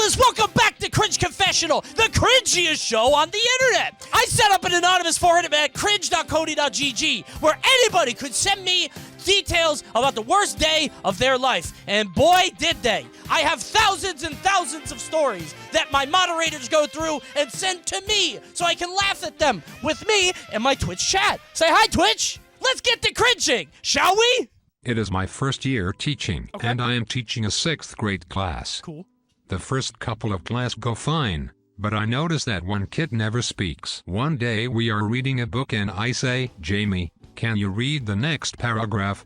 fellas, welcome back to Cringe Confessional, the cringiest show on the internet. I set up an anonymous forum at cringe.coney.gg where anybody could send me details about the worst day of their life. And boy, did they. I have thousands and thousands of stories that my moderators go through and send to me so I can laugh at them with me and my Twitch chat. Say hi, Twitch. Let's get to cringing, shall we? It is my first year teaching, and I am teaching a 6th grade class. Cool. The first couple of classes go fine, but I notice that one kid never speaks. One day we are reading a book and I say, Jamie, can you read the next paragraph?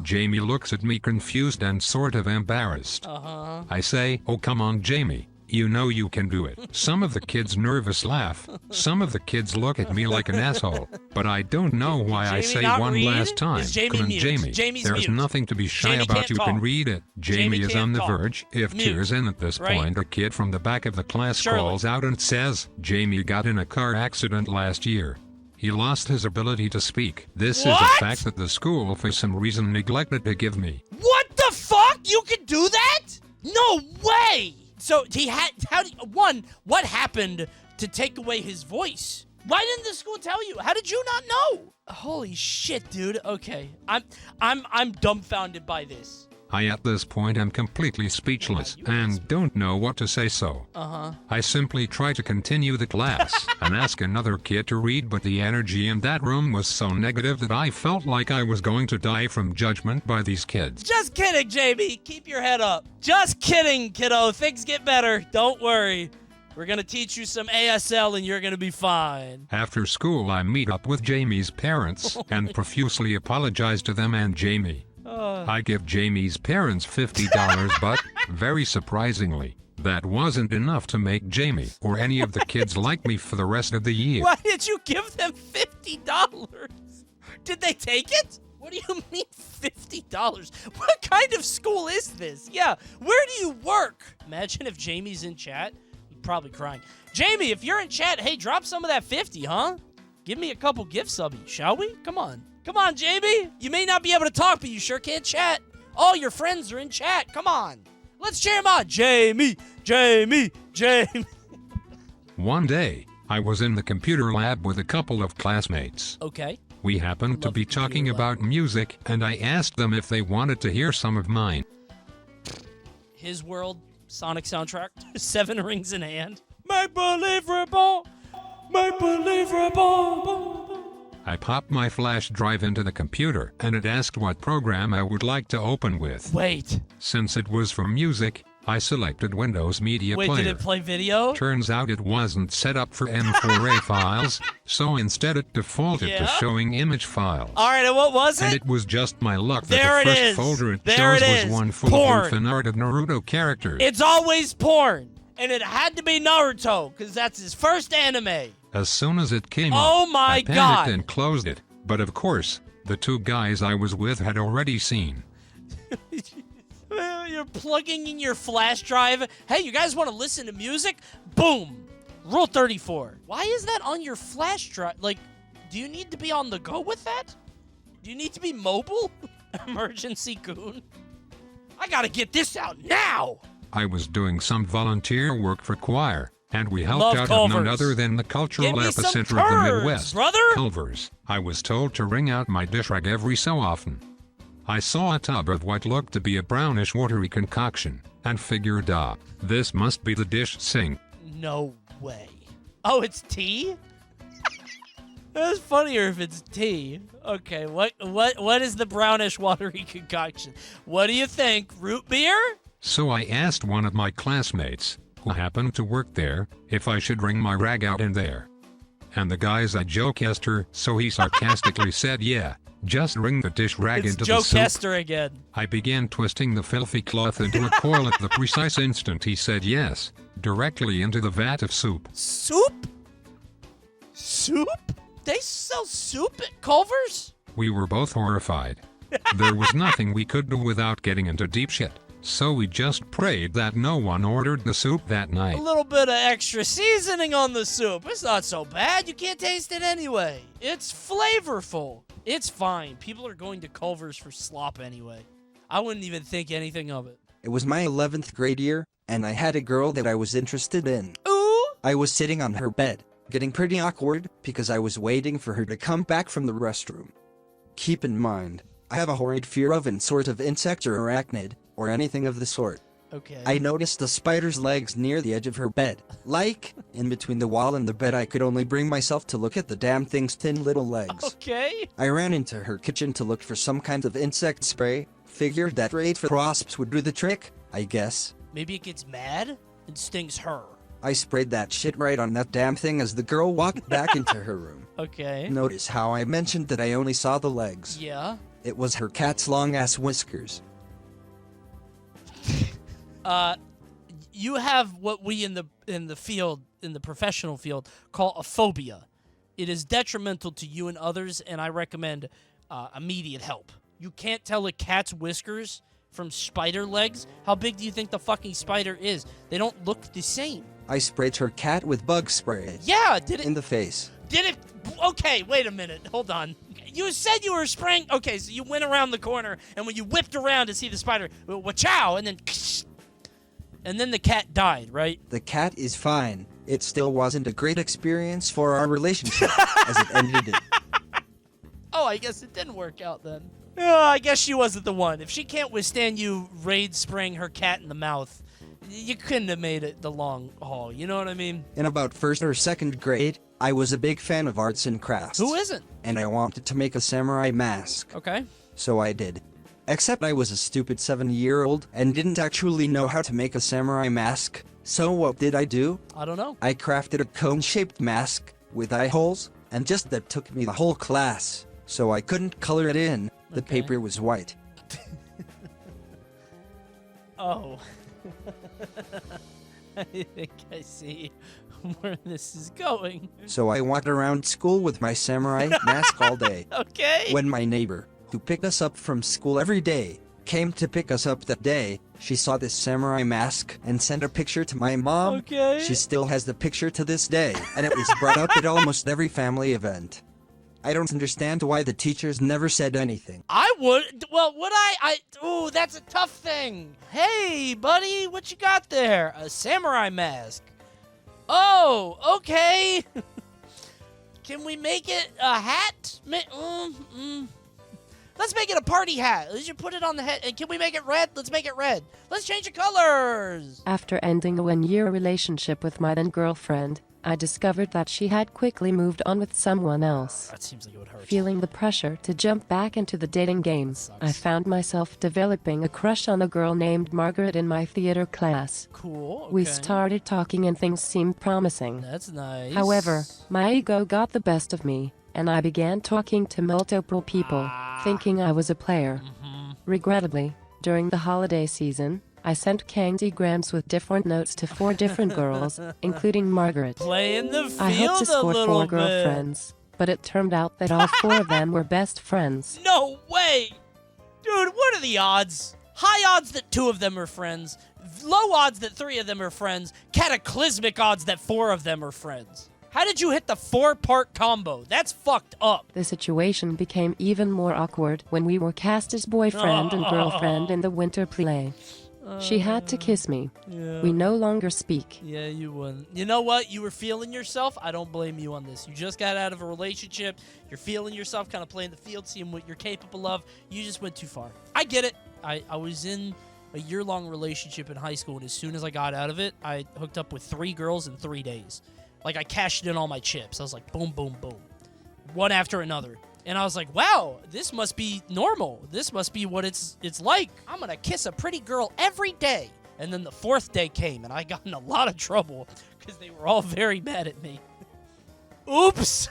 Jamie looks at me confused and sort of embarrassed. I say, oh come on Jamie, you know you can do it. Some of the kids nervous laugh. Some of the kids look at me like an asshole. But I don't know why I say one last time. Come on Jamie, there's nothing to be shy about, you can read it. Jamie is on the verge of tears, and at this point a kid from the back of the class calls out and says, Jamie got in a car accident last year. He lost his ability to speak. This is a fact that the school for some reason neglected to give me. What the fuck? You can do that? No way! So he had, what happened to take away his voice? Why didn't the school tell you? How did you not know? Holy shit, dude. Okay. I'm dumbfounded by this. I at this point am completely speechless and don't know what to say, so I simply try to continue the class and ask another kid to read, but the energy in that room was so negative that I felt like I was going to die from judgment by these kids. Just kidding, Jamie. Keep your head up. Just kidding, kiddo. Things get better. Don't worry. We're gonna teach you some ASL and you're gonna be fine. After school I meet up with Jamie's parents and profusely apologize to them and Jamie. I give Jamie's parents $50, but, very surprisingly, that wasn't enough to make Jamie or any of the kids like me for the rest of the year. Why did you give them $50? Did they take it? What do you mean $50? What kind of school is this? Yeah, where do you work? Imagine if Jamie's in chat. He's probably crying. Jamie, if you're in chat, hey, drop some of that 50, huh? Give me a couple gift subbies, shall we? Come on. Come on, Jamie. You may not be able to talk, but you sure can chat. All your friends are in chat. Come on. Let's cheer him on. Jamie, Jamie, Jamie. One day, I was in the computer lab with a couple of classmates. Okay. We happened to be talking about music, and I asked them if they wanted to hear some of mine. His World Sonic soundtrack. 7 Rings in Hand. Make believe reborn. Make believe reborn. I popped my flash drive into the computer, and it asked what program I would like to open with. Wait. Since it was for music, I selected Windows Media Player. Wait, did it play video? Turns out it wasn't set up for M4A files, so instead it defaulted to showing image files. Alright, and what was it? And it was just my luck that the first folder it chose was one full of fan art of Naruto characters. It's always porn. And it had to be Naruto, because that's his first anime. As soon as it came up, I panicked and closed it. But of course, the 2 guys I was with had already seen. You're plugging in your flash drive. Hey, you guys want to listen to music? Boom. Rule 34. Why is that on your flash drive? Like, do you need to be on the go with that? Do you need to be mobile? Emergency goon. I gotta get this out now. I was doing some volunteer work for choir, and we helped out of none other than the cultural epicenter of the Midwest, Culver's. I was told to wring out my dishrag every so often. I saw a tub of what looked to be a brownish watery concoction, and figured, this must be the dish sink. No way. Oh, it's tea? That's funnier if it's tea. Okay, what is the brownish watery concoction? What do you think? Root beer? So I asked one of my classmates, who happened to work there, if I should wring my rag out in there. And the guy's a Joe Kester, so he sarcastically said, yeah, just wring the dish rag into the soup. It's Joe Kester again. I began twisting the filthy cloth into a coil at the precise instant he said yes, directly into the vat of soup. Soup? Soup? They sell soup at Culver's? We were both horrified. There was nothing we could do without getting into deep shit. So we just prayed that no one ordered the soup that night. A little bit of extra seasoning on the soup. It's not so bad. You can't taste it anyway. It's flavorful. It's fine. People are going to Culver's for slop anyway. I wouldn't even think anything of it. It was my 11th grade year, and I had a girl that I was interested in. Ooh! I was sitting on her bed, getting pretty awkward because I was waiting for her to come back from the restroom. Keep in mind, I have a horrid fear of any sort of insect or arachnid, or anything of the sort. Okay. I noticed the spider's legs near the edge of her bed. Like, in between the wall and the bed, I could only bring myself to look at the damn thing's thin little legs. Okay. I ran into her kitchen to look for some kind of insect spray. Figured that raid for wasps would do the trick, I guess. Maybe it gets mad and stings her. I sprayed that shit right on that damn thing as the girl walked back into her room. Okay. Notice how I mentioned that I only saw the legs. Yeah. It was her cat's long-ass whiskers. You have what we in the professional field call a phobia. It is detrimental to you and others, and I recommend immediate help. You can't tell a cat's whiskers from spider legs. How big do you think the fucking spider is? They don't look the same. I sprayed her cat with bug spray. Yeah, did it? In the face. Did it? Okay, wait a minute. Hold on. You said you were spraying. Okay, so you went around the corner, and when you whipped around to see the spider, wachow, and then the cat died, right? The cat is fine. It still wasn't a great experience for our relationship, as it ended it. Oh, I guess it didn't work out then. Oh, I guess she wasn't the one. If she can't withstand you raid spraying her cat in the mouth, you couldn't have made it the long haul. You know what I mean? In about 1st or 2nd grade, I was a big fan of arts and crafts. Who isn't? And I wanted to make a samurai mask. Okay. So I did. Except I was a stupid 7-year-old and didn't actually know how to make a samurai mask. So what did I do? I don't know. I crafted a cone-shaped mask with eye holes, and just that took me the whole class. So I couldn't color it in. The paper was white. Oh. I think I see where this is going. So I walked around school with my samurai mask all day. Okay. When my neighbor, who picked us up from school every day, came to pick us up that day, she saw this samurai mask and sent a picture to my mom. Okay. She still has the picture to this day, and it was brought up at almost every family event. I don't understand why the teachers never said anything. I would. Well, would I? Ooh, that's a tough thing. Hey, buddy, what you got there? A samurai mask. Oh, okay. Can we make it a hat? Let's make it a party hat. Let's just put it on the head. And can we make it red? Let's make it red. Let's change the colors. After ending a 1-year relationship with my then girlfriend, I discovered that she had quickly moved on with someone else. That seems like it would hurt. Feeling the pressure to jump back into the dating game, I found myself developing a crush on a girl named Margaret in my theater class. Cool. Okay. We started talking and things seemed promising. That's nice. However, my ego got the best of me, and I began talking to multiple people, thinking I was a player. Regrettably, during the holiday season, I sent candygrams with different notes to 4 different girls, including Margaret. Playing the field I hoped to a score little 4 bit. girlfriends, but it turned out that all 4 of them were best friends. No way! Dude, what are the odds? High odds that 2 of them are friends. Low odds that 3 of them are friends. Cataclysmic odds that 4 of them are friends. How did you hit the 4-part combo? That's fucked up. The situation became even more awkward when we were cast as boyfriend and girlfriend in the winter play. She had to kiss me. Yeah. We no longer speak. Yeah, you wouldn't. You know what? You were feeling yourself. I don't blame you on this. You just got out of a relationship. You're feeling yourself, kind of playing the field, seeing what you're capable of. You just went too far. I get it. I was in a year-long relationship in high school, and as soon as I got out of it, I hooked up with 3 girls in 3 days. Like, I cashed in all my chips. I was like, boom, boom, boom. One after another. And I was like, wow, this must be normal. This must be what it's like. I'm going to kiss a pretty girl every day. And then the 4th day came, and I got in a lot of trouble because they were all very mad at me. Oops!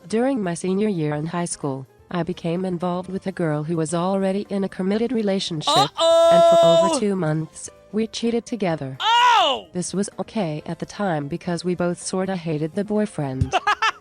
During my senior year in high school, I became involved with a girl who was already in a committed relationship. Uh-oh! And for over 2 months, we cheated together. Oh! This was okay at the time because we both sorta hated the boyfriend.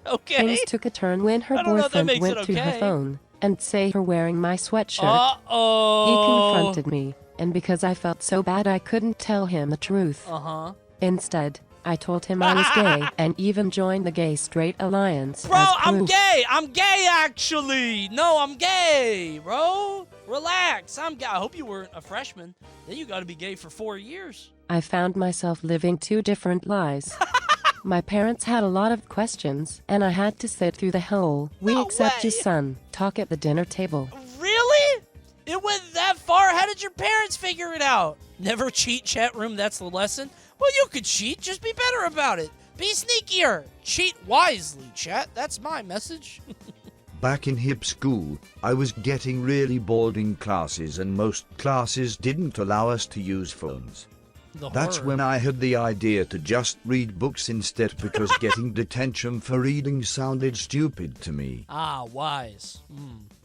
Okay. Things took a turn when her I don't know if that boyfriend makes went it to her okay. phone and say her wearing my sweatshirt. Uh-oh! He confronted me, and because I felt so bad I couldn't tell him the truth. Uh-huh. Instead, I told him I was gay and even joined the Gay-Straight Alliance. Bro, as I'm proof. gay! I'm gay, actually! No, I'm gay, bro! Relax, I'm gay. I hope you weren't a freshman. Then you gotta be gay for 4 years. I found myself living 2 different lives. My parents had a lot of questions, and I had to sit through the whole "we No accept way. your son" talk at the dinner table. Really? It went that far? How did your parents figure it out? Never cheat, chat room, that's the lesson? Well, you could cheat, just be better about it. Be sneakier. Cheat wisely, chat. That's my message. Back in hip school, I was getting really bored in classes and most classes didn't allow us to use phones. That's when I had the idea to just read books instead because getting detention for reading sounded stupid to me. Ah, wise.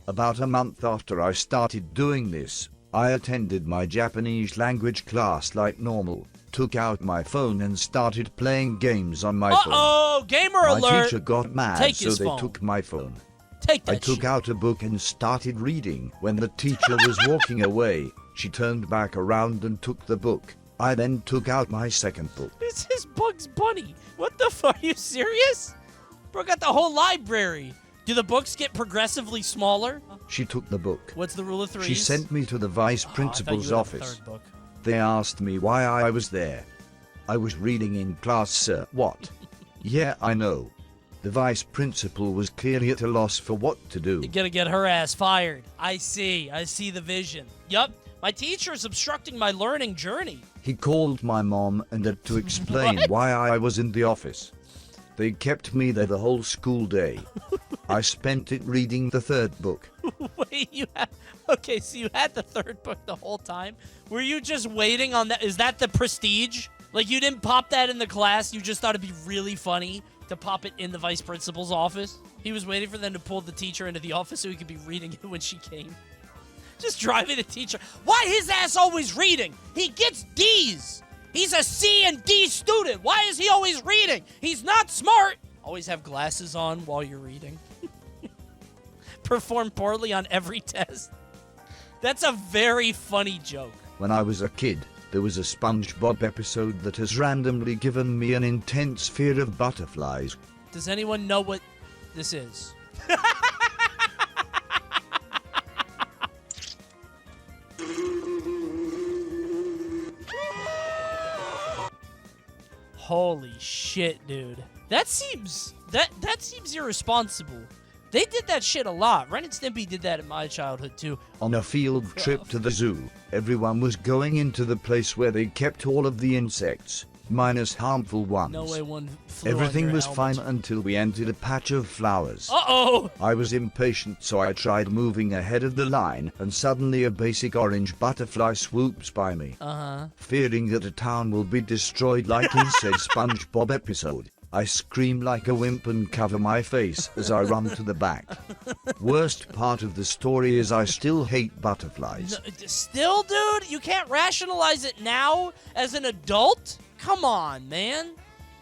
About a month after I started doing this, I attended my Japanese language class like normal, took out my phone and started playing games on my phone. Uh-oh, gamer My alert. teacher got mad, Take so his they phone. took my phone. Take that I took shit. out a book and started reading. When the teacher was walking away, she turned back around and took the book. I then took out my second book. This is Bugs Bunny. What the fuck? Are you serious? Bro got the whole library. Do the books get progressively smaller? She took the book. What's the rule of threes? She sent me to the vice Oh, I thought principal's you had a office. third book. They asked me why I was there. I was reading in class, sir. What? Yeah, I know. The vice principal was clearly at a loss for what to do. You're gonna get her ass fired. I see the vision. Yup, my teacher is obstructing my learning journey. He called my mom and had to explain What? why I was in the office. They kept me there the whole school day. I spent it reading the third book. Wait, okay, so you had the third book the whole time? Were you just waiting on that? Is that the prestige? Like, you didn't pop that in the class? You just thought it'd be really funny to pop it in the vice principal's office? He was waiting for them to pull the teacher into the office so he could be reading it when she came. Just driving the teacher. Why his ass always reading? He gets D's. He's a C and D student. Why is he always reading? He's not smart. Always have glasses on while you're reading. Perform poorly on every test. That's a very funny joke. When I was a kid, there was a SpongeBob episode that has randomly given me an intense fear of butterflies. Does anyone know what this is? Holy shit, dude. That seems irresponsible. They did that shit a lot. Ren and Stimpy did that in my childhood too. On a field trip to the zoo, everyone was going into the place where they kept all of the insects, minus harmful ones. No way one flew on Everything your was helmet. fine until we entered a patch of flowers. Uh-oh! I was impatient, so I tried moving ahead of the line, and suddenly a basic orange butterfly swoops by me. Fearing that a town will be destroyed like in said SpongeBob episode, I scream like a wimp and cover my face as I run to the back. Worst part of the story is I still hate butterflies. Still, dude? You can't rationalize it now as an adult? Come on, man.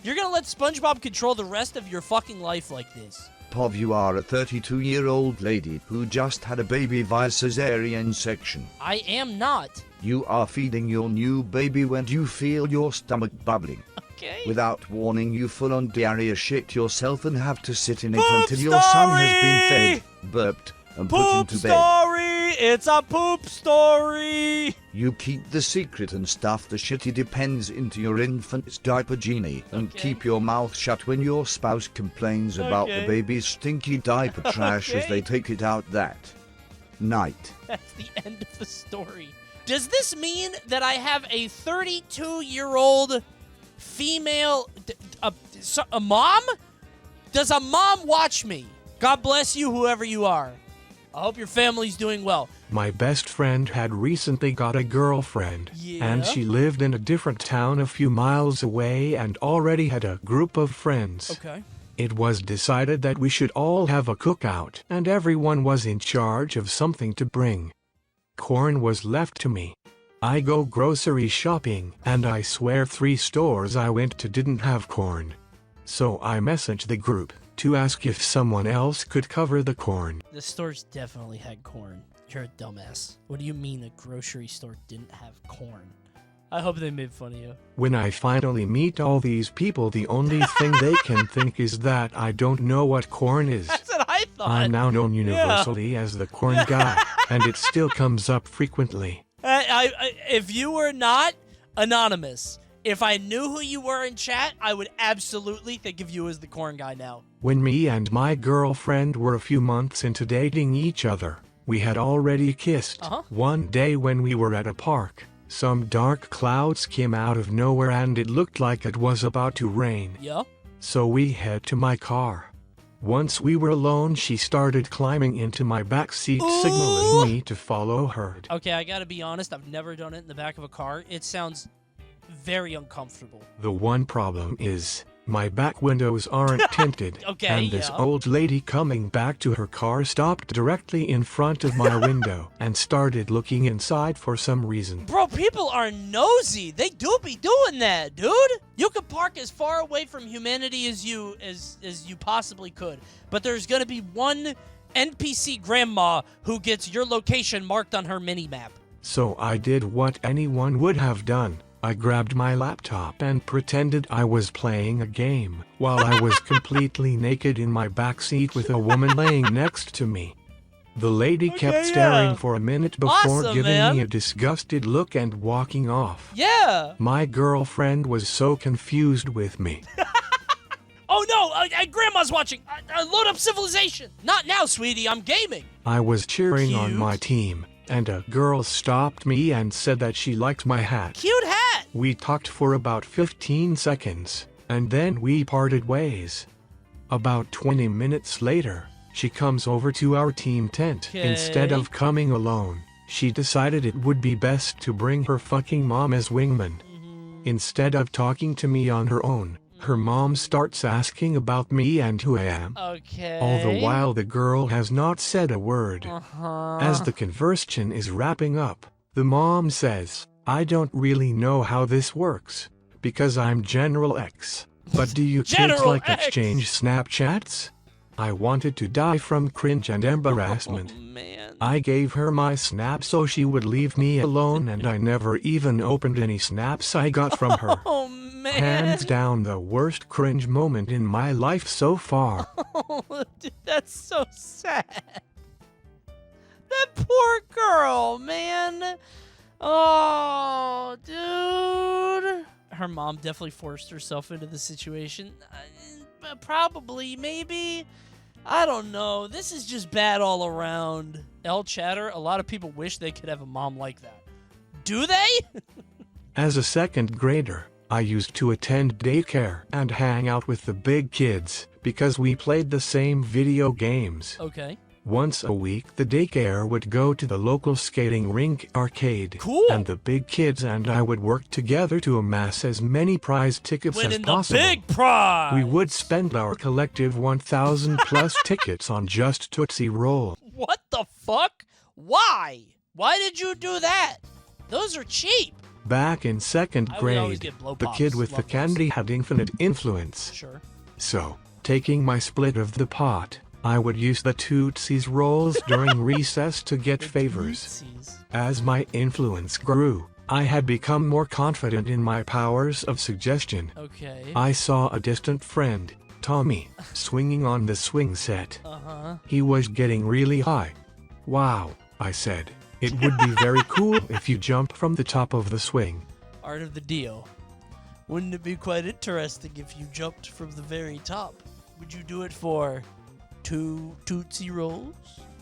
You're gonna let SpongeBob control the rest of your fucking life like this. Pov, you are a 32-year-old lady who just had a baby via Cesarean section. I am not. You are feeding your new baby when you feel your stomach bubbling. Okay. Without warning, you full-on diarrhea shit yourself and have to sit in it Poop until your son has been story! fed, burped, and put Poop into bed. story! It's a poop story! You keep the secret and stuff the shitty depends into your infant's diaper genie, and Okay. keep your mouth shut when your spouse complains about the Okay. baby's stinky diaper trash as Okay. they take it out that night. That's the end of the story. Does this mean that I have a 32-year-old female, a mom? Does a mom watch me? God bless you, whoever you are. I hope your family's doing well. My best friend had recently got a girlfriend, and Yeah? she lived in a different town a few miles away and already had a group of friends. Okay. It was decided that we should all have a cookout, and everyone was in charge of something to bring. Corn was left to me. I go grocery shopping, and I swear 3 stores I went to didn't have corn. So I messaged the group to ask if someone else could cover the corn. The stores definitely had corn. You're a dumbass. What do you mean the grocery store didn't have corn? I hope they made fun of you. When I finally meet all these people, the only thing they can think is that I don't know what corn is. That's what I thought. I'm now known universally as the corn guy, and it still comes up frequently. If you were not Anonymous, if I knew who you were in chat, I would absolutely think of you as the corn guy now. When me and my girlfriend were a few months into dating each other, we had already kissed. One day when we were at a park, some dark clouds came out of nowhere and it looked like it was about to rain. Yeah. So we head to my car. Once we were alone, she started climbing into my backseat, signaling me to follow her. Okay, I gotta be honest, I've never done it in the back of a car. It sounds very uncomfortable. The one problem is, my back windows aren't tinted, and this old lady coming back to her car stopped directly in front of my window and started looking inside for some reason. Bro, people are nosy. They do be doing that, dude. You could park as far away from humanity as you possibly could, but there's gonna be one NPC grandma who gets your location marked on her mini-map. So I did what anyone would have done. I grabbed my laptop and pretended I was playing a game while I was completely naked in my backseat with a woman laying next to me. The lady kept staring for a minute before giving me a disgusted look and walking off. Yeah. My girlfriend was so confused with me. Oh no, Grandma's watching. Load up Civilization. Not now, sweetie, I'm gaming. I was cheering on my team, and a girl stopped me and said that she liked my hat. Cute hat. We talked for about 15 seconds, and then we parted ways. About 20 minutes later, she comes over to our team tent. Instead of coming alone, she decided it would be best to bring her fucking mom as wingman. Instead of talking to me on her own, her mom starts asking about me and who I am. Okay. All the while the girl has not said a word. As the conversation is wrapping up, the mom says, I don't really know how this works, because I'm General X. But do you kids like exchange Snapchats? I wanted to die from cringe and embarrassment. Oh, man. I gave her my snap so she would leave me alone, and I never even opened any snaps I got from her. Oh, man. Hands down the worst cringe moment in my life so far. Oh, dude, that's so sad. That poor girl, man. Oh, dude. Her mom definitely forced herself into the situation. Probably, maybe. I don't know. This is just bad all around. L Chatter, a lot of people wish they could have a mom like that. Do they? As a second grader, I used to attend daycare and hang out with the big kids because we played the same video games. Okay. Once a week, the daycare would go to the local skating rink arcade. Cool. And the big kids and I would work together to amass as many prize tickets as possible. The big prize! We would spend our collective 1,000 plus tickets on just Tootsie Roll. What the fuck? Why? Why did you do that? Those are cheap. Back in second grade, the kid with the candy had infinite influence. Sure. So, taking my split of the pot, I would use the Tootsie's rolls during recess to get favors. As my influence grew, I had become more confident in my powers of suggestion. Okay. I saw a distant friend, Tommy, swinging on the swing set. He was getting really high. Wow, I said. It would be very cool if you jump from the top of the swing. Art of the deal. Wouldn't it be quite interesting if you jumped from the very top? Would you do it for 2 Tootsie Rolls?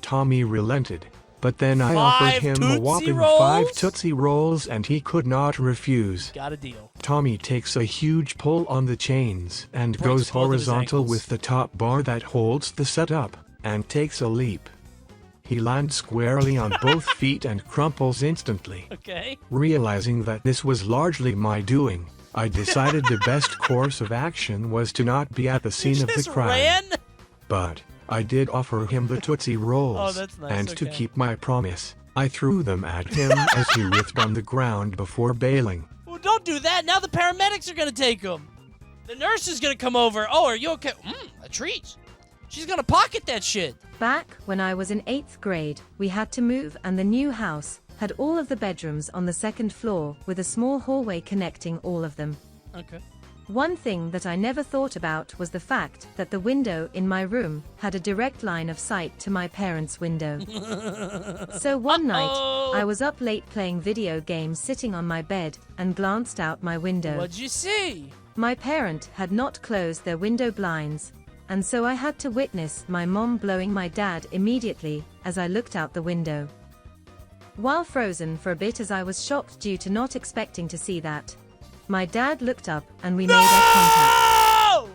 Tommy relented, but then I offered him a whopping 5 Tootsie Rolls and he could not refuse. Got a deal. Tommy takes a huge pull on the chains and goes horizontal with the top bar that holds the setup, and takes a leap. He lands squarely on both feet and crumples instantly. Okay. Realizing that this was largely my doing, I decided the best course of action was to not be at the scene of the crime. Ran? But I did offer him the Tootsie Rolls, oh, that's nice. and to keep my promise, I threw them at him as he writhed on the ground before bailing. Well, don't do that. Now the paramedics are going to take him. The nurse is going to come over. Oh, are you okay? A treat. She's going to pocket that shit. Back when I was in 8th grade, we had to move, and the new house had all of the bedrooms on the 2nd floor with a small hallway connecting all of them. Okay. One thing that I never thought about was the fact that the window in my room had a direct line of sight to my parents' window. So one night, I was up late playing video games sitting on my bed and glanced out my window. What'd you see? My parent had not closed their window blinds, and so I had to witness my mom blowing my dad immediately as I looked out the window. While frozen for a bit as I was shocked due to not expecting to see that, my dad looked up and we made eye contact.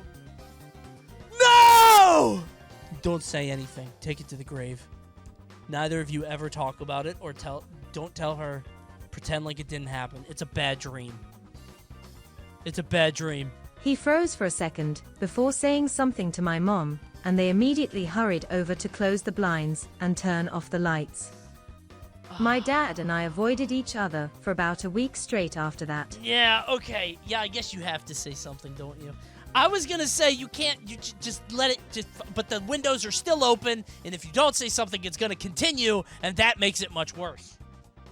No! Don't say anything. Take it to the grave. Neither of you ever talk about it or don't tell her. Pretend like it didn't happen. It's a bad dream. It's a bad dream. He froze for a second before saying something to my mom, and they immediately hurried over to close the blinds and turn off the lights. My dad and I avoided each other for about a week straight after that. Yeah, okay. Yeah, I guess you have to say something, don't you? I was gonna say you can't, just let it, but the windows are still open, and if you don't say something, it's gonna continue, and that makes it much worse.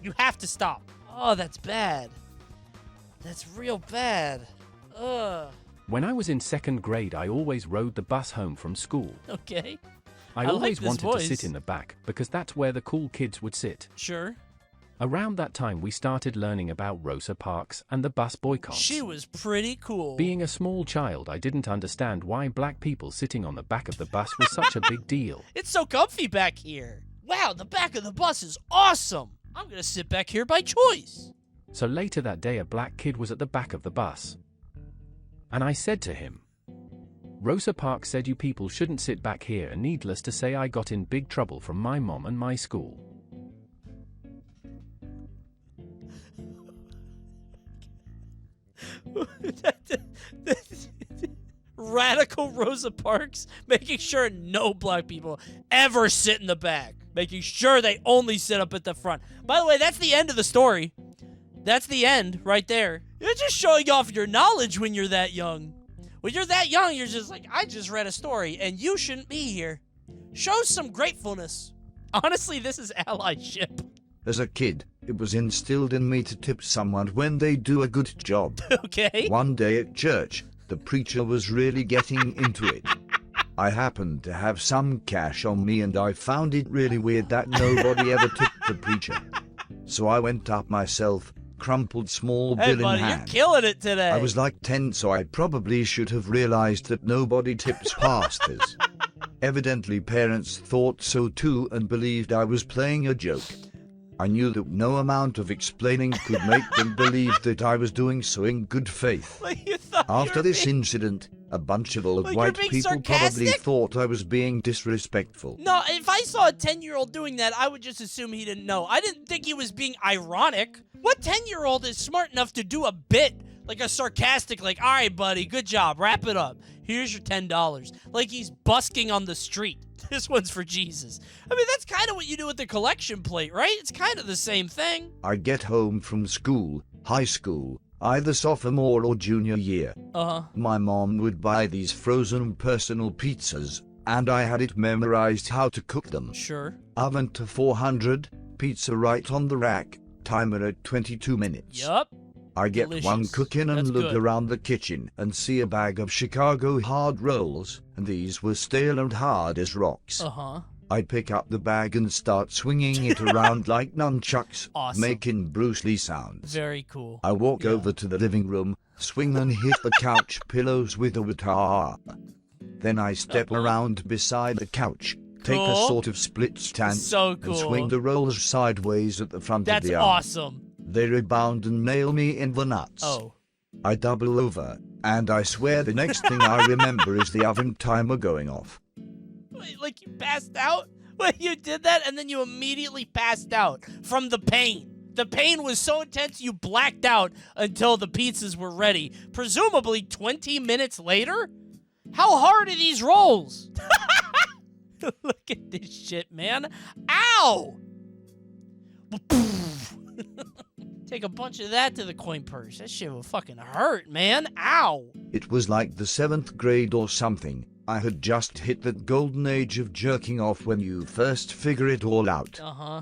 You have to stop. Oh, that's bad. That's real bad. Ugh. When I was in 2nd grade, I always rode the bus home from school. Okay. I like always this wanted voice. to sit in the back, because that's where the cool kids would sit. Sure. Around that time we started learning about Rosa Parks and the bus boycotts. She was pretty cool. Being a small child, I didn't understand why black people sitting on the back of the bus was such a big deal. It's so comfy back here. Wow, the back of the bus is awesome. I'm gonna sit back here by choice. So later that day a black kid was at the back of the bus. And I said to him, Rosa Parks said you people shouldn't sit back here, and needless to say I got in big trouble from my mom and my school. Radical Rosa Parks, making sure no black people ever sit in the back. Making sure they only sit up at the front. By the way, that's the end of the story. That's the end right there. You're just showing off your knowledge when you're that young. When you're that young, you're just like, I just read a story, and you shouldn't be here. Show some gratefulness. Honestly, this is allyship. As a kid, it was instilled in me to tip someone when they do a good job. Okay. One day at church, the preacher was really getting into it. I happened to have some cash on me and I found it really weird that nobody ever tipped the preacher. So I went up myself, crumpled small Hey, bill buddy, in you're hand. killing it today. I was like 10, so I probably should have realized that nobody tips pastors. Evidently parents thought so too and believed I was playing a joke. I knew that no amount of explaining could make them believe that I was doing so in good faith. Like you thought After you were this being... incident, a bunch of old Like you're white being people probably sarcastic? thought I was being disrespectful. No, if I saw a 10-year-old doing that, I would just assume he didn't know. I didn't think he was being ironic. What 10-year-old is smart enough to do a bit, like a sarcastic, like, all right, buddy, good job, wrap it up. Here's your $10. Like he's busking on the street. This one's for Jesus. I mean, that's kind of what you do with the collection plate, right? It's kind of the same thing. I get home from school, high school, either sophomore or junior year. My mom would buy these frozen personal pizzas, and I had it memorized how to cook them. Sure. Oven to 400, pizza right on the rack, timer at 22 minutes. Yup. I get Delicious. one cooking and That's look good. around the kitchen and see a bag of Chicago hard rolls, and these were stale and hard as rocks. I pick up the bag and start swinging it around like nunchucks, Awesome. making Bruce Lee sounds. Very cool. I walk over to the living room, swing and hit the couch pillows with a guitar. Then I step around beside the couch, take a Cool. sort of split stance, So cool. and swing the rolls sideways at the front That's of the arm. awesome. They rebound and nail me in the nuts. Oh. I double over, and I swear the next thing I remember is the oven timer going off. Wait, like you passed out? Wait, you did that and then you immediately passed out from the pain. The pain was so intense you blacked out until the pizzas were ready. Presumably 20 minutes later? How hard are these rolls? Look at this shit, man. Ow! Take a bunch of that to the coin purse. That shit will fucking hurt, man. Ow! It was like the 7th grade or something. I had just hit that golden age of jerking off when you first figure it all out.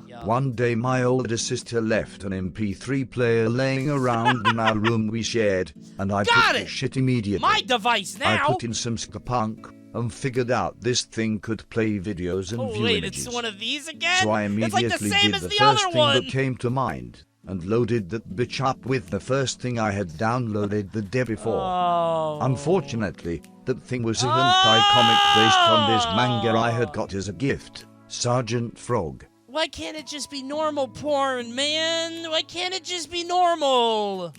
Yeah. One day my older sister left an MP3 player laying around in our room we shared, and I Got took it! the shit immediately. My device I now! put in some ska punk and figured out this thing could play videos and Oh, view wait, images. it's one of these again? So I It's immediately like the same did as the the first other thing one! that came to mind and loaded that bitch up with the first thing I had downloaded the day before. Oh. Unfortunately, that thing was a hentai comic based on this manga I had got as a gift, Sergeant Frog. Why can't it just be normal porn, man? Why can't it just be normal?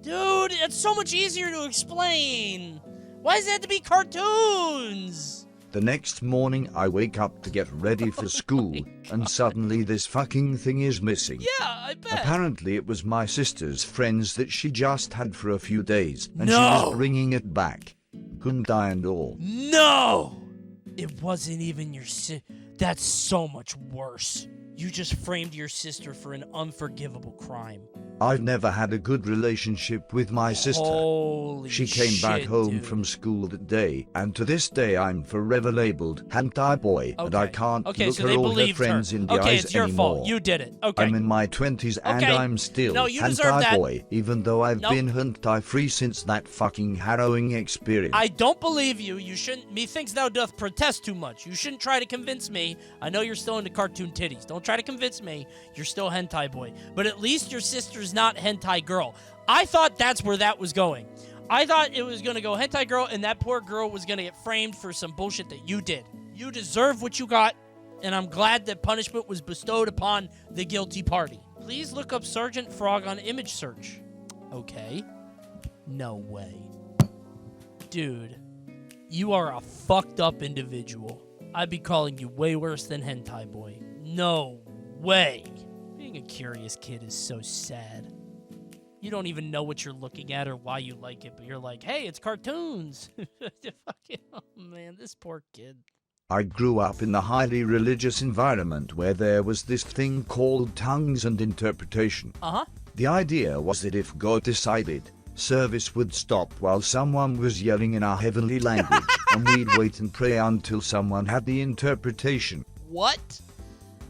Dude, it's so much easier to explain. Why does it have to be cartoons? The next morning I wake up to get ready for school, and suddenly this fucking thing is missing. Yeah, I bet. Apparently it was my sister's friends that she just had for a few days, and she No. was bringing it back. Hentai and all. No! It wasn't even your That's so much worse. You just framed your sister for an unforgivable crime. I've never had a good relationship with my sister. Holy She came back shit, home dude. from school that day, and to this day I'm forever labeled hentai boy, and I can't look so her they or her believed friends her. in the Okay, eyes it's your anymore. fault. You did it. Okay. I'm in my 20s and Okay. I'm still No, you deserve hentai that. boy, even though I've Nope. been hentai free since that fucking harrowing experience. I don't believe you. You shouldn't. Methinks thou doth protest too much. You shouldn't try to convince me. I know you're still into cartoon titties. Don't try to convince me you're still hentai boy. But at least your sister's not hentai girl. I thought that's where that was going. I thought it was going to go hentai girl, and that poor girl was going to get framed for some bullshit that you did. You deserve what you got, and I'm glad that punishment was bestowed upon the guilty party. Please look up Sergeant Frog on image search. Okay. No way. Dude, you are a fucked up individual. I'd be calling you way worse than hentai boy. No way. Being a curious kid is so sad. You don't even know what you're looking at or why you like it, but you're like, hey, it's cartoons. Fucking, oh man, this poor kid. I grew up in a highly religious environment where there was this thing called tongues and interpretation. Uh-huh. The idea was that if God decided, service would stop while someone was yelling in our heavenly language, and we'd wait and pray until someone had the interpretation. What?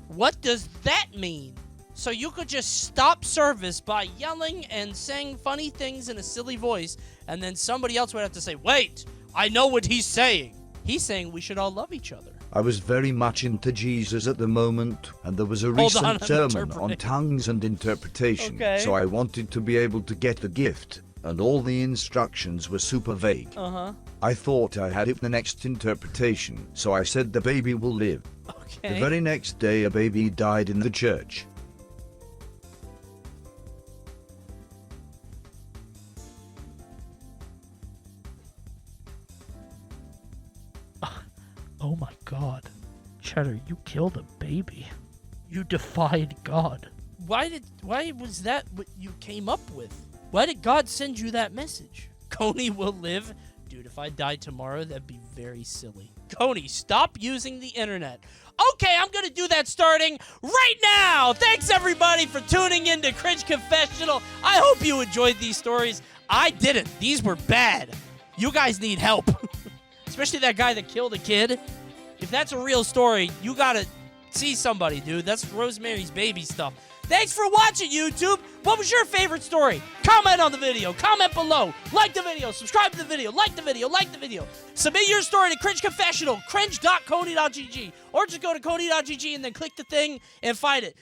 What does that mean? So you could just stop service by yelling and saying funny things in a silly voice, and then somebody else would have to say, wait, I know what he's saying. He's saying we should all love each other. I was very much into Jesus at the moment, and there was a Hold on, recent I'm sermon on interpreting. tongues and interpretation, Okay. so I wanted to be able to get the gift, and all the instructions were super vague. Uh-huh. I thought I had it the next interpretation, so I said the baby will live. Okay. The very next day a baby died in the church. Oh my God. Cheddar, you killed a baby. You defied God. Why was that what you came up with? Why did God send you that message? Coney will live? Dude, if I died tomorrow, that'd be very silly. Coney, stop using the internet. Okay, I'm gonna do that starting right now. Thanks everybody for tuning in to Cringe Confessional. I hope you enjoyed these stories. I didn't. These were bad. You guys need help. Especially that guy that killed a kid. If that's a real story, you gotta see somebody, dude. That's Rosemary's Baby stuff. Thanks for watching, YouTube. What was your favorite story? Comment on the video. Comment below. Like the video. Subscribe to the video. Like the video. Like the video. Submit your story to Cringe Confessional, cringe.coney.gg. Or just go to coney.gg and then click the thing and find it.